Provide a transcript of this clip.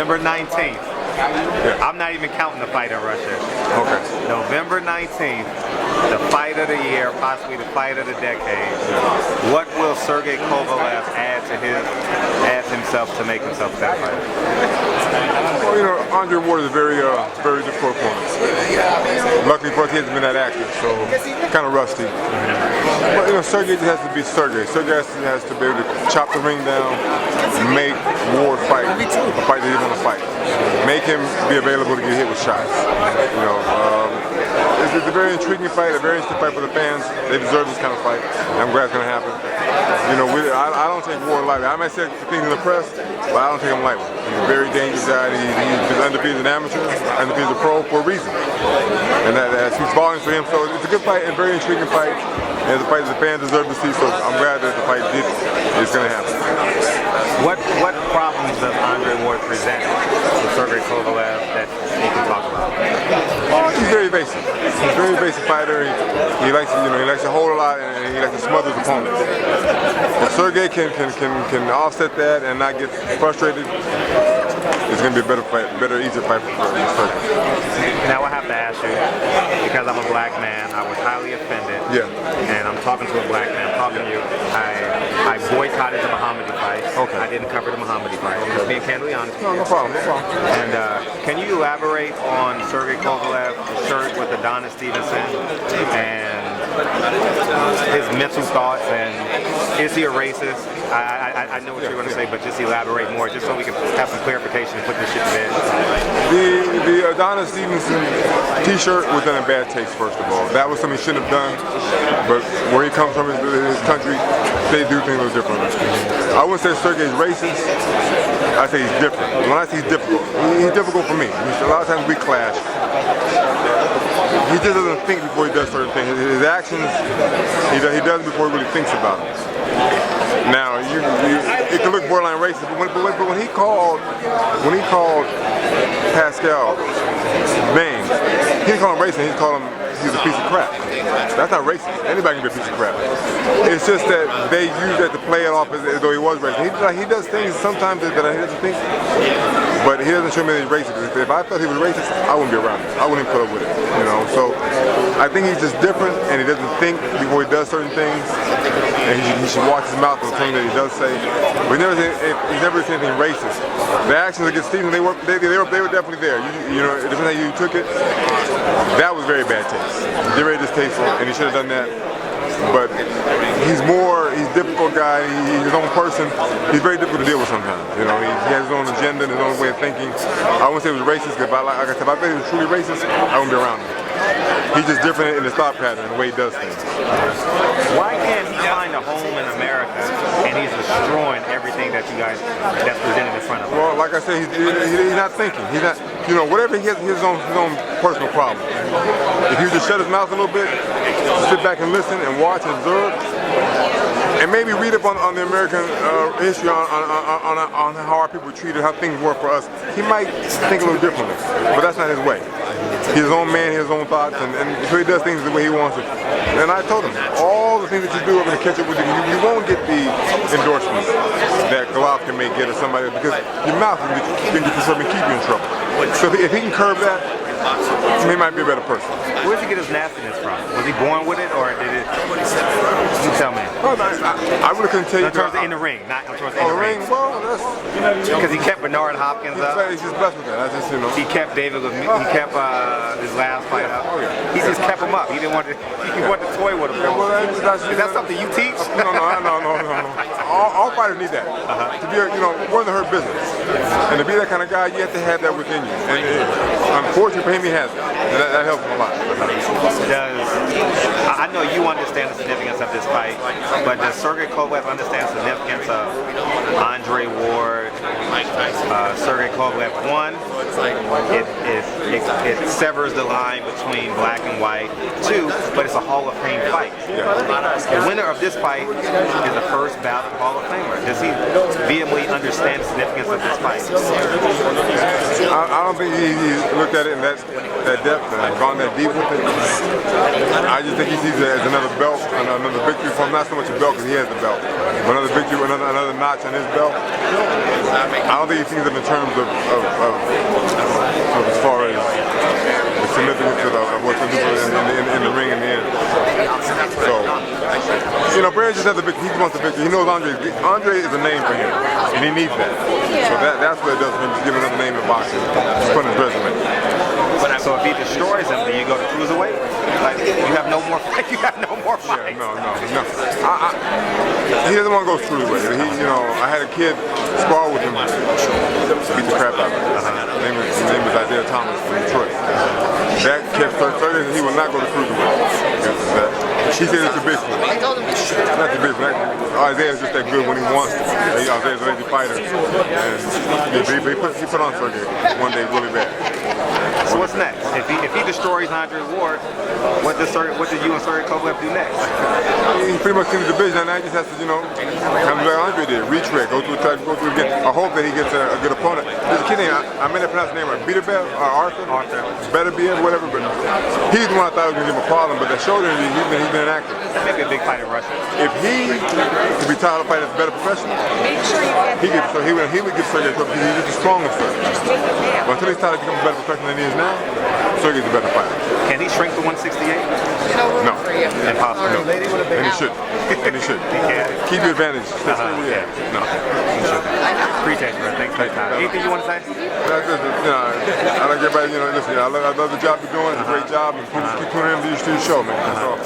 November 19th. Yeah. I'm not even counting the fight in Russia. Okay. November 19th, the fight of the year, possibly the fight of the decade. What will Sergey Kovalev add himself to make himself that fighter? Well, you know, Andre Ward is a very difficult opponent. Luckily for us, he hasn't been that active, so kind of rusty. But you know, Sergey just has to be Sergey. Sergey has to be able to chop the ring down, make Ward fight a fight that he wants to fight. Make him be available to get hit with shots. You know, it's a very intriguing fight, a very interesting fight for the fans. They deserve this kind of fight. I'm glad it's going to happen. You know, I don't take Ward lightly. I might say things in the press, but I don't take him lightly. He's a very dangerous guy. He's undefeated as an amateur, undefeated as a pro for a reason. And that speaks volumes for him. So it's a good fight and a very intriguing fight. And it's a fight that the fans deserve to see, so I'm glad that the fight is going to happen. What problems does Andre Ward present to Sergey Kovalev that you can talk about? Well, he's very evasive. He's a very evasive fighter. He likes to hold a lot, and he likes to smother his opponents. If Sergey can offset that and not get frustrated, it's going to be a better fight, easier fight for Sergey. Now I have to ask you, because I'm a black man, I was highly offended. Yeah. And I'm talking to a black man, I'm talking to you. I boycotted the Muhammadi fight. Okay. I didn't cover the Muhammadi fight. Just being candidly honest. No problem. And can you elaborate on Sergey Kovalev's shirt with Adonis Stevenson and his mental thoughts, and is he a racist? I know what you're going to say, but just elaborate more, just so we can have some clarification and put this shit to bed. The Adonis Stevenson t-shirt was in a bad taste, first of all. That was something he shouldn't have done, but where he comes from, his country, they do things a little differently. I wouldn't say Sergey's racist, I say he's different. When I say he's difficult, he's difficult for me. A lot of times we clash. He just doesn't think before he does certain things. His actions, he does it before he really thinks about them. Now, it can look borderline racist, but when he called Pascal names, he didn't call him racist. He called him he's a piece of crap. That's not racist. Anybody can be a piece of crap. It's just that they use that to play it off as though he was racist. He does things sometimes that he doesn't think, but he doesn't show me that he's racist. If I thought he was racist, I wouldn't be around him. I wouldn't put up with it. You know. So I think he's just different, and he doesn't think before he does certain things. And he should watch his mouth for the thing that he does say. But he's never said anything racist. The actions against Stephen, they were definitely there. You know, it depends how you took it. That was very bad taste. Very distasteful, and he should have done that. But he's a difficult guy. He's his own person. He's very difficult to deal with sometimes. You know, he has his own agenda and his own way of thinking. I wouldn't say he was racist, because like I said, if I thought he was truly racist, I wouldn't be around him. He's just different in his thought pattern and the way he does things. Why can't he find a home in America and he's destroying everything that's presented in front of him? Well, like I said, he's not thinking. He's not, you know, whatever he has his own personal problem. If he just shut his mouth a little bit, sit back and listen and watch and observe, and maybe read up on the American history, on how our people were treated, how things were for us, he might think a little differently. But that's not his way. He's his own man, his own thoughts, and so he does things the way he wants it. And I told him, all the things that you do are going to catch up with you. You won't get the endorsements that Golovkin may get or somebody, because your mouth can get you and keep you in trouble. So if he can curb that, he might be a better person. Where did he get his nastiness from? Was he born with it, or did it? You tell me. Well, I really couldn't tell you. In terms of in the ring, not in terms of in the ring. Well, that's because he kept Bernard Hopkins up. He's just blessed with that. That's just, you know. He kept David. He kept his last fight up. He just kept him up. He didn't want to. He wanted to toy with him. Well, is that something you teach? No. All fighters need that. To be, more than her business, and to be that kind of guy, you have to have that within you. And unfortunately for him, he has it. And that helps him a lot. I know you understand the significance of this fight, but does Sergey Kovalev understand the significance of Andre Ward, Sergey Kovalev 1, it severs the line between black and white. 2, but it's a Hall of Fame fight. The winner of this fight is the first ballot Hall of Famer. Does he vehemently understand the significance of this fight? I don't think he looked at it in that depth and gone that deep with it. I just think he sees it as another belt, another victory for him. Not so much a belt because he has the belt, but another victory, another notch on his belt. I don't think he sees it in terms of as far as the significance of what's going to do in the ring in the end. So, you know, Perez just has the victory. He wants the victory. He knows Andre is a name for him, and he needs that. So that's what it does for him, just give another name in boxing. Just put in his resume. So if he destroys him, then you go to cruiserweight? Like, you have no more fight. You have no more fights. Yeah, no. He doesn't want to go cruiserweight. I had a kid spar with him, beat the crap out of him. His name was Isaiah Thomas from Detroit. That kid started, he will not go to cruiserweight. He said it's too big for him. Not too big for him. Isaiah's just that good when he wants to. Isaiah's a lazy fighter. And he put on Sergey one day really bad. So what's next? If he destroys Andre Ward, what does you and Sergey Kovalev do next? He pretty much in the division, and now he just has to, come like Andre did, retread, go through again. I hope that he gets a good opponent. There's a kid named, I may not pronounce his name right, Beterbiev or Arthur. Better be whatever, but he's the one I thought was going to give him a problem, but that shoulder injury, he's been inactive. That may be a big fight in Russia. If he could be tired of fighting as a better professional, he would give Sergey because he's just as strong as Sergey. But until he's tired of becoming a better professional than he is now, Sergey's a better fighter. Can he shrink to 168? No. Impossible. No. And he should. He can. Keep your advantage. No. Appreciate you, man. Thanks for your time. Anything you want to say? I like everybody, listen, I love the job you're doing. It's a great job. And keep tuning in to your show, man. That's all.